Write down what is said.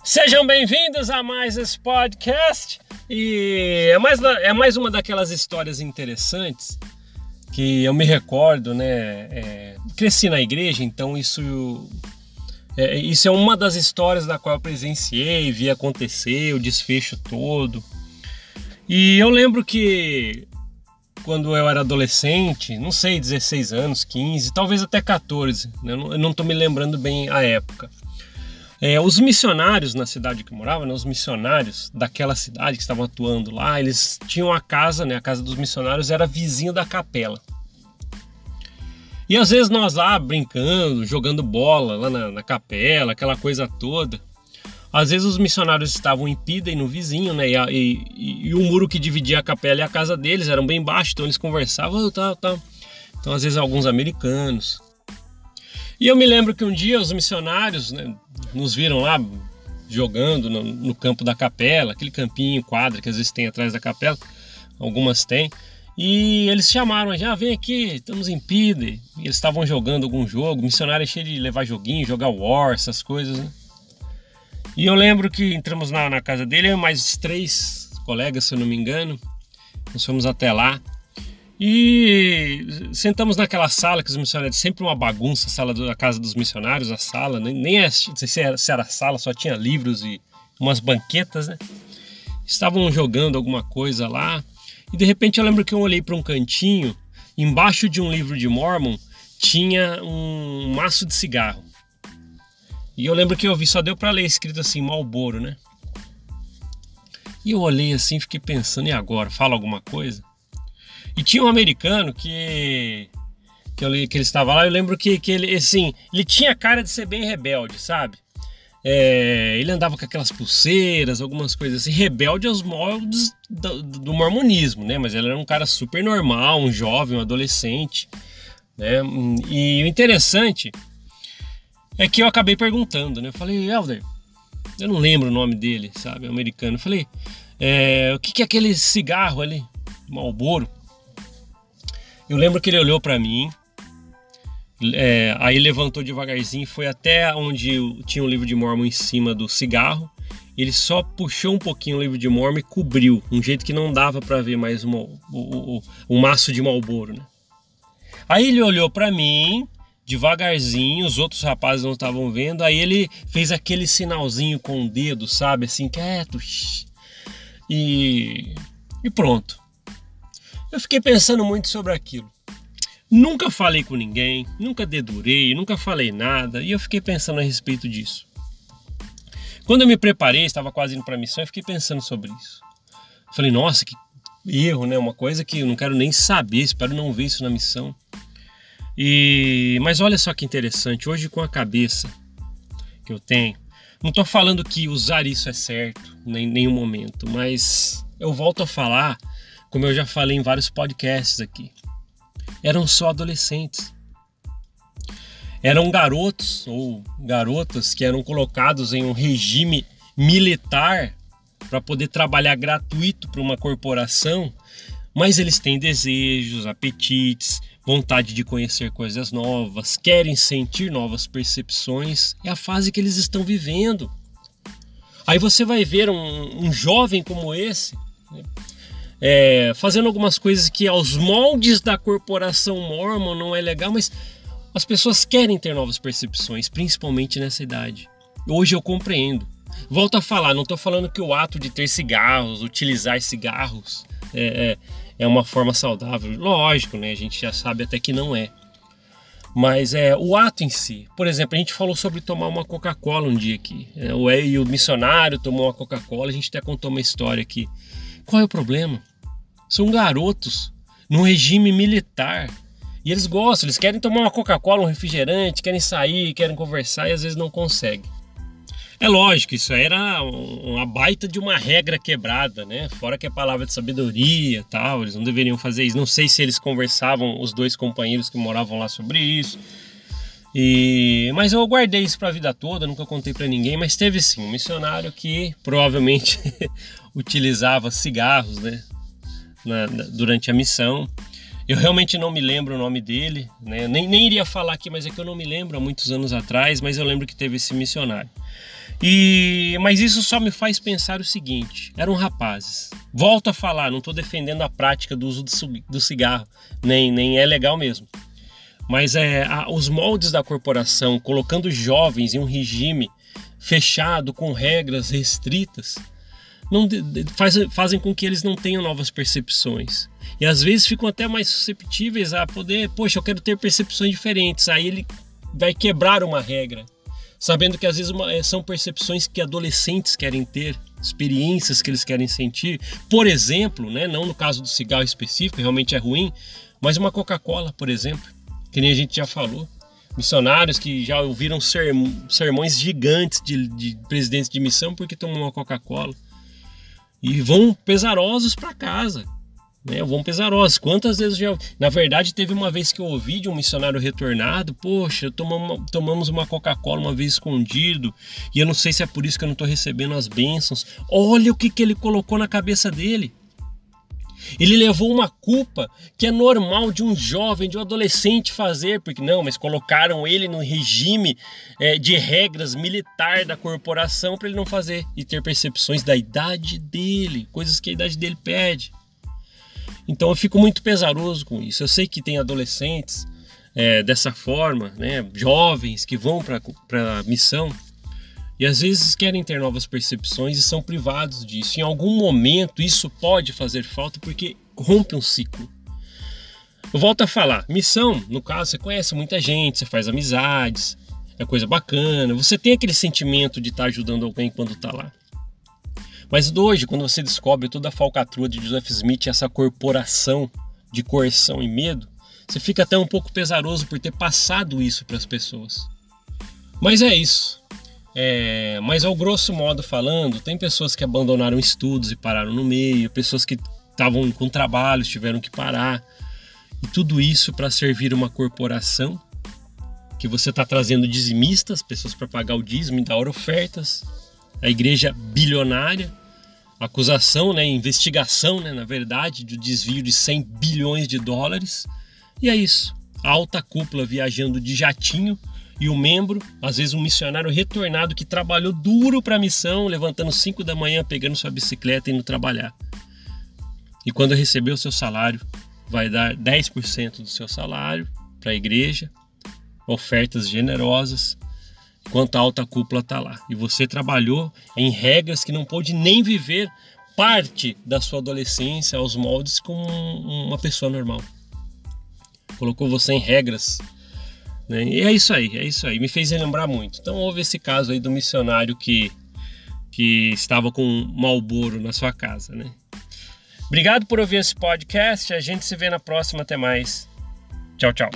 Sejam bem-vindos a mais esse podcast. E é mais uma daquelas histórias interessantes que eu me recordo, né? Cresci na igreja, então isso é uma das histórias da qual eu presenciei, vi acontecer, o desfecho todo. E eu lembro que quando eu era adolescente, não sei, 16 anos, 15, talvez até 14, né? Eu não estou me lembrando bem a época. Os missionários na cidade que eu morava, né, os missionários daquela cidade que estavam atuando lá, eles tinham a casa, né, a casa dos missionários era vizinho da capela. E às vezes nós lá brincando, jogando bola lá na capela, aquela coisa toda. Às vezes os missionários estavam em Pidem no vizinho, né, e o muro que dividia a capela e a casa deles eram bem baixos, então eles conversavam, tá. Então às vezes alguns americanos. E eu me lembro que um dia os missionários, né, nos viram lá jogando no campo da capela, aquele campinho, quadra que às vezes tem atrás da capela, algumas tem, e eles chamaram, já vem aqui, estamos em Pidem, e eles estavam jogando algum jogo, o missionário é cheio de levar joguinho, jogar war, essas coisas, né? E eu lembro que entramos na casa dele, eu e mais 3 colegas, se eu não me engano, nós fomos até lá, e sentamos naquela sala que os missionários, sempre uma bagunça, a sala da casa dos missionários, a sala, nem não sei se era sala, só tinha livros e umas banquetas, né? Estavam jogando alguma coisa lá, e de repente eu lembro que eu olhei para um cantinho, embaixo de um livro de Mormon, tinha um maço de cigarro. E eu lembro que eu vi, só deu para ler escrito assim, Marlboro, né? E eu olhei assim, fiquei pensando, e agora? Fala alguma coisa? E tinha um americano que ele estava lá, eu lembro que ele, assim, ele tinha cara de ser bem rebelde, sabe? Ele andava com aquelas pulseiras, algumas coisas assim, rebelde aos moldes do mormonismo, né? Mas ele era um cara super normal, um jovem, um adolescente, né? E o interessante é que eu acabei perguntando, né? Eu falei, Elder, eu não lembro o nome dele, sabe? Americano. Eu falei, o que é aquele cigarro ali? Marlboro? Eu lembro que ele olhou para mim, aí levantou devagarzinho e foi até onde tinha o livro de Mormon em cima do cigarro. Ele só puxou um pouquinho o livro de Mormon e cobriu, um jeito que não dava para ver mais o maço de Marlboro, né? Aí ele olhou para mim, devagarzinho, os outros rapazes não estavam vendo, aí ele fez aquele sinalzinho com o dedo, sabe, assim, quieto, e pronto. Eu fiquei pensando muito sobre aquilo. Nunca falei com ninguém, nunca dedurei, nunca falei nada, e eu fiquei pensando a respeito disso. Quando eu me preparei, estava quase indo para a missão, eu fiquei pensando sobre isso. Falei, nossa, que erro, né? Uma coisa que eu não quero nem saber, espero não ver isso na missão. Mas olha só que interessante, hoje com a cabeça que eu tenho, não estou falando que usar isso é certo, em nenhum momento, mas eu volto a falar, como eu já falei em vários podcasts aqui, eram só adolescentes. Eram garotos ou garotas que eram colocados em um regime militar para poder trabalhar gratuito para uma corporação, mas eles têm desejos, apetites, vontade de conhecer coisas novas, querem sentir novas percepções, é a fase que eles estão vivendo. Aí você vai ver um jovem como esse, né, fazendo algumas coisas que aos moldes da corporação Mormon não é legal, mas as pessoas querem ter novas percepções, principalmente nessa idade. Hoje eu compreendo. Volto a falar, não estou falando que o ato de ter cigarros, utilizar cigarros, é uma forma saudável. Lógico, né? A gente já sabe até que não é. Mas o ato em si. Por exemplo, a gente falou sobre tomar uma Coca-Cola um dia aqui. E o missionário tomou uma Coca-Cola, a gente até contou uma história aqui. Qual é o problema? São garotos num regime militar. E eles gostam, eles querem tomar uma Coca-Cola, um refrigerante, querem sair, querem conversar e às vezes não conseguem. É lógico, isso era uma baita de uma regra quebrada, né? Fora que é palavra de sabedoria e tal, eles não deveriam fazer isso. Não sei se eles conversavam, os 2 companheiros que moravam lá, sobre isso. Mas eu guardei isso para a vida toda, nunca contei para ninguém, mas teve sim um missionário que provavelmente utilizava cigarros, né, durante a missão. Eu realmente não me lembro o nome dele, né? Nem iria falar aqui, mas é que eu não me lembro há muitos anos atrás, mas eu lembro que teve esse missionário. Mas isso só me faz pensar o seguinte: eram rapazes. Volto a falar, não estou defendendo a prática do uso do cigarro, nem é legal mesmo. Mas os moldes da corporação, colocando jovens em um regime fechado, com regras restritas, fazem com que eles não tenham novas percepções. E às vezes ficam até mais susceptíveis a poder, poxa, eu quero ter percepções diferentes. Aí ele vai quebrar uma regra, sabendo que às vezes são percepções que adolescentes querem ter, experiências que eles querem sentir. Por exemplo, né, não no caso do cigarro específico, realmente é ruim, mas uma Coca-Cola, por exemplo, que nem a gente já falou. Missionários que já ouviram sermões gigantes de presidentes de missão porque tomam uma Coca-Cola. E vão pesarosos para casa, né? Vão pesarosos. Quantas vezes já... Na verdade, teve uma vez que eu ouvi de um missionário retornado: poxa, tomamos uma Coca-Cola uma vez escondido, e eu não sei se é por isso que eu não estou recebendo as bênçãos. Olha o que ele colocou na cabeça dele. Ele levou uma culpa que é normal de um jovem, de um adolescente fazer, porque não, mas colocaram ele no regime de regras militar da corporação para ele não fazer e ter percepções da idade dele, coisas que a idade dele pede. Então eu fico muito pesaroso com isso. Eu sei que tem adolescentes dessa forma, né, jovens que vão para a missão, e às vezes querem ter novas percepções e são privados disso. Em algum momento isso pode fazer falta porque rompe um ciclo. Eu volto a falar, missão, no caso, você conhece muita gente, você faz amizades, é coisa bacana, você tem aquele sentimento de estar ajudando alguém quando está lá. Mas hoje, quando você descobre toda a falcatrua de Joseph Smith, essa corporação de coerção e medo, você fica até um pouco pesaroso por ter passado isso para as pessoas. Mas é isso. Mas ao grosso modo falando, tem pessoas que abandonaram estudos e pararam no meio, pessoas que estavam com trabalhos, tiveram que parar, e tudo isso para servir uma corporação que você está trazendo dizimistas, pessoas para pagar o dízimo e dar ofertas, a igreja bilionária, acusação, né, investigação, né, na verdade, do desvio de 100 bilhões de dólares, e é isso, a alta cúpula viajando de jatinho. E o membro, às vezes um missionário retornado que trabalhou duro para a missão, levantando 5 da manhã, pegando sua bicicleta e indo trabalhar. E quando receber o seu salário, vai dar 10% do seu salário para a igreja, ofertas generosas, enquanto a alta cúpula está lá. E você trabalhou em regras que não pôde nem viver parte da sua adolescência aos moldes como uma pessoa normal. Colocou você em regras. E é isso aí, me fez relembrar muito. Então houve esse caso aí do missionário que estava com um Marlboro na sua casa, né? Obrigado por ouvir esse podcast, a gente se vê na próxima, até mais. Tchau, tchau.